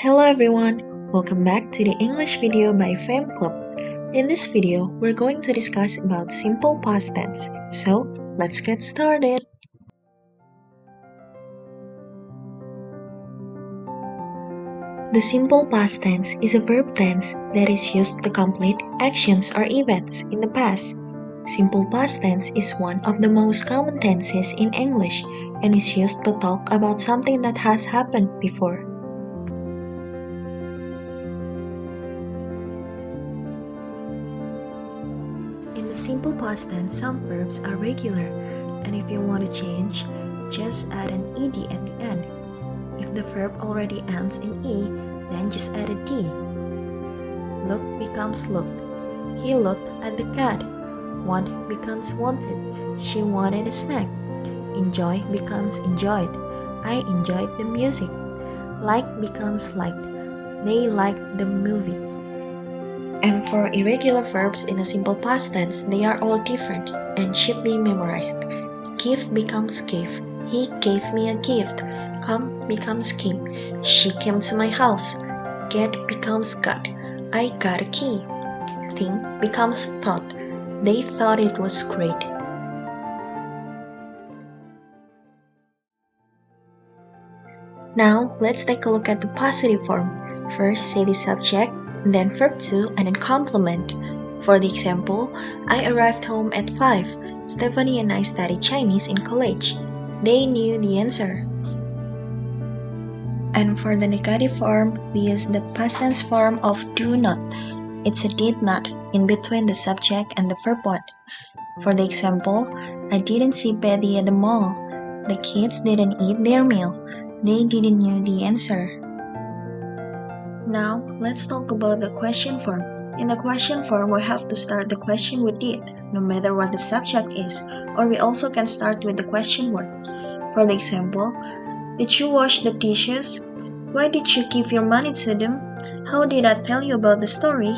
Hello everyone, welcome back to the English video by Fam Club. In this video, we're going to discuss about simple past tense. So, let's get started. The simple past tense is a verb tense that is used to complete actions or events in the past. Simple past tense is one of the most common tenses in English and is used to talk about something that has happened before. In the simple past tense, some verbs are regular, and if you want to change, just add an ed at the end. If the verb already ends in e, then just add a d. Look becomes looked. He looked at the cat. Want becomes wanted. She wanted a snack. Enjoy becomes enjoyed. I enjoyed the music. Like becomes liked. They liked the movie. And for irregular verbs in a simple past tense, they are all different and should be memorized. Give becomes gave. He gave me a gift. Come becomes came. She came to my house. Get becomes got. I got a key. Think becomes thought. They thought it was great. Now, let's take a look at the positive form. First, say the subject, then verb 2, and then complement. For the example, I arrived home at 5. Stephanie and I studied Chinese in college. They knew the answer. And for the negative form, we use the past tense form of do not. It's a did not in between the subject and the verb 1. For the example, I didn't see Betty at the mall. The kids didn't eat their meal. They didn't know the answer. Now, let's talk about the question form. In the question form, we have to start the question with did, no matter what the subject is, or we also can start with the question word. For the example, did you wash the dishes? Why did you give your money to them? How did I tell you about the story?